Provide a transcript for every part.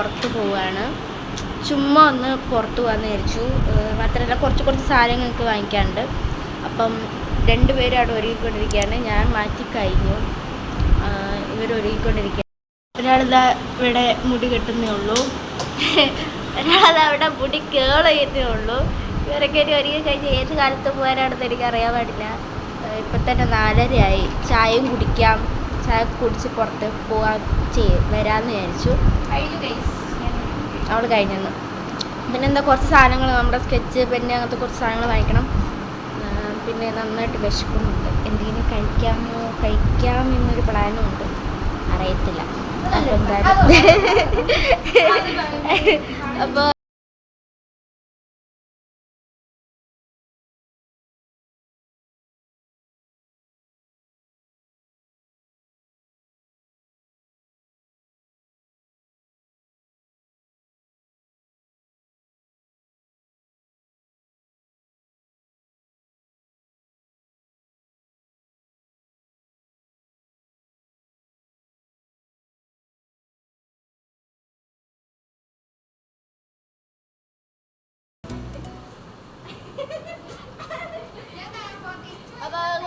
പുറത്ത് പോവുകയാണ്. ചുമ്മാ ഒന്ന് പുറത്ത് പോകാമെന്ന് വിചാരിച്ചു. മാത്രമല്ല കുറച്ച് സാധനങ്ങൾക്ക് വാങ്ങിക്കാനുണ്ട്. അപ്പം രണ്ടുപേരും അവിടെ ഒരുങ്ങിക്കൊണ്ടിരിക്കുകയാണ്. ഞാൻ മാറ്റി കഴിഞ്ഞു, ഇവർ ഒരുങ്ങിക്കൊണ്ടിരിക്കുകയാണ്. ഒരാളിതാ ഇവിടെ മുടി കെട്ടുന്നേ ഉള്ളൂ, ഒരാളവിടെ മുടി കേൾ ചെയ്യുന്നേ ഉള്ളൂ. ഇവരൊക്കെ ഒരുങ്ങി കഴിഞ്ഞ് ഏത് കാലത്ത് പോകാനാണെന്ന് എനിക്ക് അറിയാൻ പാടില്ല. ഇപ്പം തന്നെ 4:30 ചായയും കുടിക്കാം, ചായ കുടിച്ച് പുറത്ത് പോകാൻ വരാമെന്ന് വിചാരിച്ചു. അവൾ കഴിഞ്ഞെന്ന്. പിന്നെ എന്താ കുറച്ച് സാധനങ്ങൾ, നമ്മുടെ സ്കെച്ച് പെന്ന് അങ്ങനത്തെ കുറച്ച് സാധനങ്ങൾ വാങ്ങിക്കണം. പിന്നെ നന്നായിട്ട് വിശക്കുന്നുണ്ട്. എന്തെങ്കിലും കഴിക്കാം എന്നൊരു പ്ലാനും ഉണ്ട്, അറിയത്തില്ല. അപ്പോൾ എന്തായാലും അപ്പോൾ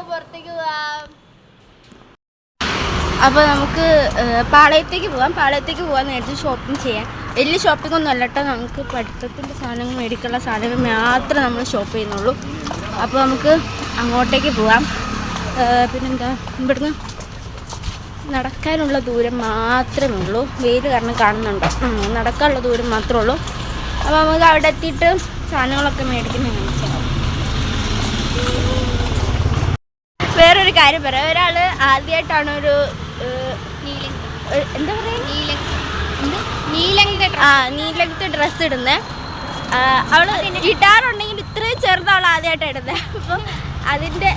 പുറത്തേക്ക് പോവാം. അപ്പോൾ നമുക്ക് പാളയത്തേക്ക് പോകാമെന്ന് വിചാരിച്ചു. ഷോപ്പിംഗ് ചെയ്യാൻ വലിയ ഷോപ്പിംഗ് ഒന്നും അല്ല കേട്ടോ. നമുക്ക് പഠിത്തത്തിൻ്റെ സാധനങ്ങൾ, മേടിക്കാനുള്ള സാധനങ്ങൾ മാത്രമേ നമ്മൾ ഷോപ്പ് ചെയ്യുന്നുള്ളൂ. അപ്പോൾ നമുക്ക് അങ്ങോട്ടേക്ക് പോവാം. പിന്നെന്താ, ഇവിടുന്ന് നടക്കാനുള്ള ദൂരം മാത്രമേ ഉള്ളൂ. വെയിൽ കാരണം കാണുന്നുണ്ടോ? നടക്കാനുള്ള ദൂരം മാത്രമേ ഉള്ളൂ. അപ്പോൾ നമുക്ക് അവിടെ എത്തിയിട്ട് സാധനങ്ങളൊക്കെ മേടിക്കുന്ന കാണിച്ചാൽ. വേറൊരു കാര്യം പറയാം, ഒരാൾ ആദ്യമായിട്ടാണ് ഒരു എന്താ പറയുക, നീലത്തെ ഡ്രസ്സ് ഇടുന്നത്. അവൾ ഗിറ്റാറുണ്ടെങ്കിൽ ഇത്രയും ചെറുത് അവൾ ആദ്യമായിട്ടാണ് ഇടുന്നത്. അപ്പം അതിൻ്റെ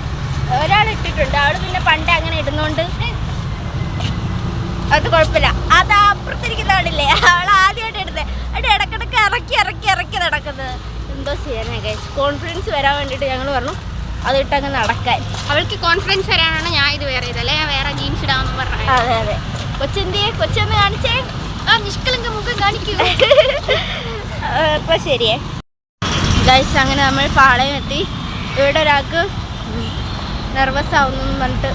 ഒരാൾ ഇട്ടിട്ടുണ്ട്. അവൾ പിന്നെ പണ്ടേ അങ്ങനെ ഇടുന്നോണ്ട് അത് കുഴപ്പമില്ല. അത് അപ്പുറത്തിരിക്കുന്നവളില്ലേ, അവൾ ആദ്യമായിട്ട് ഇടുന്നത്. അത് ഇടക്കിടക്ക് ഇറക്കി നടക്കുന്നത്. എന്തോ ചെയ്യാനാ ഗൈസ്, കോൺഫിഡൻസ് വരാൻ വേണ്ടിയിട്ട് ഞങ്ങൾ പറഞ്ഞു അതിട്ടങ്ങ് നടക്കാൻ. അവൾക്ക് കോൺഫിഡൻസ് വരാനാണ് ഞാൻ ഇത് വേറെ ചെയ്തല്ലേ, വേറെ ജീൻസ് ഇടാമെന്ന് പറഞ്ഞു. അതെ കൊച്ചൊന്ന് കാണിച്ചേ, നിഷ്കളങ്ക മുഖം കാണിക്കൂ. അപ്പോൾ ശരിയേ ഗൈസ്, അങ്ങനെ നമ്മൾ പാളയം എത്തി. ഇവിടെ ഒരാൾക്ക് നെർവസ് ആവുന്നു പറഞ്ഞിട്ട്,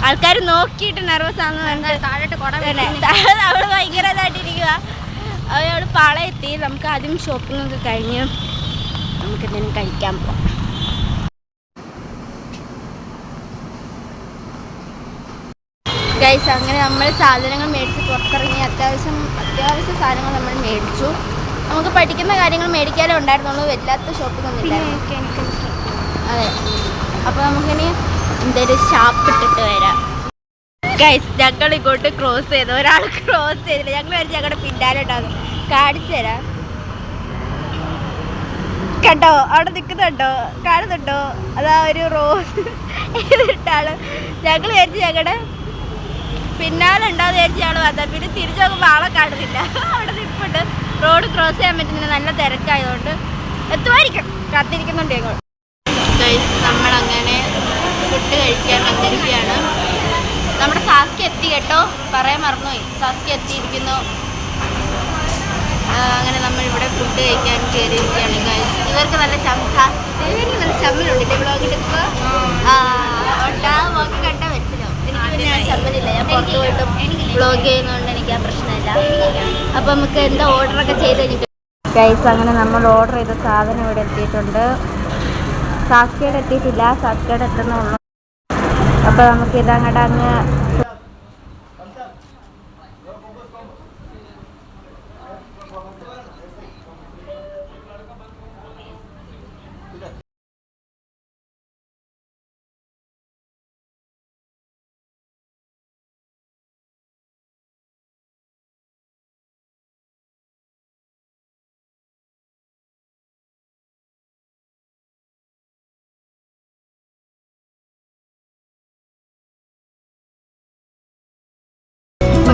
ആൾക്കാർ നോക്കിയിട്ട് നെർവസ് ആവുന്നു പറഞ്ഞിട്ട് അവൾ ഭയങ്കര ഇതായിട്ടിരിക്കുക. അവൾ പാളയം എത്തി. നമുക്ക് ആദ്യം ഷോപ്പിംഗ് ഒക്കെ കഴിഞ്ഞ് നമുക്ക് എന്തെങ്കിലും കഴിക്കാൻ പോവാം. ഗൈസ്, അങ്ങനെ നമ്മൾ സാധനങ്ങൾ മേടിച്ച് പുറത്തിറങ്ങി. അത്യാവശ്യം സാധനങ്ങൾ നമ്മൾ മേടിച്ചു. നമുക്ക് പഠിക്കുന്ന കാര്യങ്ങൾ മേടിക്കാനേ ഉണ്ടായിരുന്നുള്ളൂ, വല്ലാത്ത ഷോപ്പിംഗ് ഒന്നും ഇല്ല. അതെ, അപ്പോൾ നമുക്കിനി എന്തൊരു ഷാപ്പ് ഇട്ടിട്ട് വരാം. ഗൈസ്, ഞങ്ങൾ ഇങ്ങോട്ട് ക്രോസ് ചെയ്തു, ഒരാൾ ക്രോസ് ചെയ്തില്ല. ഞങ്ങൾ വരെ ഞങ്ങളുടെ പിന്നാലുണ്ടാകും, കാണിച്ചു തരാം. കണ്ടോ, അവിടെ നിൽക്കുന്നുണ്ടോ, കാണുന്നുണ്ടോ? അതാ ഒരു റോസ് ഇതിട്ടാണ്. ഞങ്ങൾ വിചാരിച്ച് ഞങ്ങളുടെ പിന്നാലെ ഉണ്ടാകുന്ന വിചാരിച്ച് ഞങ്ങൾ വന്നത്. പിന്നെ തിരിച്ചു നോക്കുമ്പോൾ ആളെ കാണുന്നില്ല, അവിടെ നിൽപ്പുണ്ട്. റോഡ് ക്രോസ് ചെയ്യാൻ പറ്റുന്നില്ല, നല്ല തിരക്കായതുകൊണ്ട്. എത്തുമായിരിക്കും, കാത്തിരിക്കുന്നുണ്ട് ഞങ്ങൾ. നമ്മളങ്ങനെ ഫുഡ് കഴിക്കാൻ വന്നിരിക്കുകയാണ്. നമ്മുടെ സാസ്കി എത്തി കേട്ടോ, പറയാൻ മറന്നുപോയി. സാസ്കി എത്തിയിരിക്കുന്നു. അങ്ങനെ നമ്മളിവിടെ ഫുഡ് കഴിക്കാൻ കയറിയിരിക്കുകയാണ് ഗൈസ്. ഇവർക്ക് നല്ല ചമ്മലുണ്ട്. ബ്ലോഗിൽ ഇപ്പോൾ ഒക്കെ കണ്ടാൽ വെച്ചല്ലോ. എനിക്ക് പിന്നെ ആ ചമ്മലില്ല, ഞാൻ പുറത്ത് പോയിട്ടും ബ്ലോഗ് ചെയ്യുന്നതുകൊണ്ട് എനിക്ക് ആ പ്രശ്നമില്ല. അപ്പം നമുക്ക് എന്താ ഓർഡറൊക്കെ ചെയ്ത് കഴിഞ്ഞിട്ട് ഗൈസ്, അങ്ങനെ നമ്മൾ ഓർഡർ ചെയ്ത സാധനം ഇവിടെ എത്തിയിട്ടുണ്ട്. സാസ്കയുടെ എത്തിയിട്ടില്ല, സാസ്കയുടെ എത്തുന്നുള്ളൂ. അപ്പോൾ നമുക്ക് ഇതങ്ങോട്ട് അങ്ങ്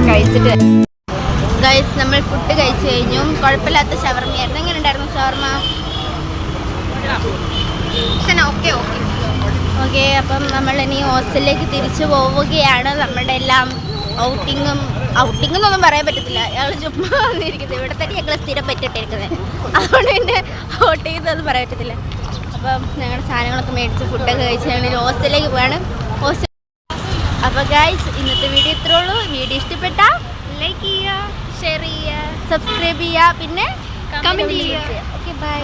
കഴിച്ചിട്ട് ഗൈസ്, നമ്മൾ ഫുഡ് കഴിച്ചു കഴിഞ്ഞു. കുഴപ്പമില്ലാത്ത ഷവർമയായിരുന്നു. എങ്ങനെ ഉണ്ടായിരുന്നു ഷവർമ? ഓക്കെ. അപ്പം നമ്മൾ ഇനി ഹോസ്റ്റലിലേക്ക് തിരിച്ചു പോവുകയാണ്. നമ്മുടെ എല്ലാം ഔട്ടിങ്ങും ഔട്ടിംഗ് എന്നൊന്നും പറയാൻ പറ്റത്തില്ല, ഞങ്ങൾ ചുമ്മാ വന്നിരിക്കുന്നത്. ഇവിടെ തന്നെ ഞങ്ങൾ സ്ഥിരം പറ്റിട്ടിരിക്കുന്നത്, അതുകൊണ്ട് പിന്നെ ഔട്ടിംഗ് എന്നൊന്നും പറയാൻ പറ്റത്തില്ല. അപ്പം ഞങ്ങളുടെ സാധനങ്ങളൊക്കെ മേടിച്ച് ഫുഡൊക്കെ കഴിച്ച് ഞങ്ങൾ ഹോസ്റ്റലിലേക്ക് പോവാണ്. അപ്പോൾ ഗൈസ്, ഇന്നത്തെ വീഡിയോ ഇത്രേ ഉള്ളൂ. വീഡിയോ ഇഷ്ടപ്പെട്ടാൽ ലൈക്ക് ചെയ്യുക, ഷെയർ ചെയ്യുക, സബ്സ്ക്രൈബ് ചെയ്യുക, പിന്നെ കമൻറ്റ് ചെയ്യുക. Okay, by.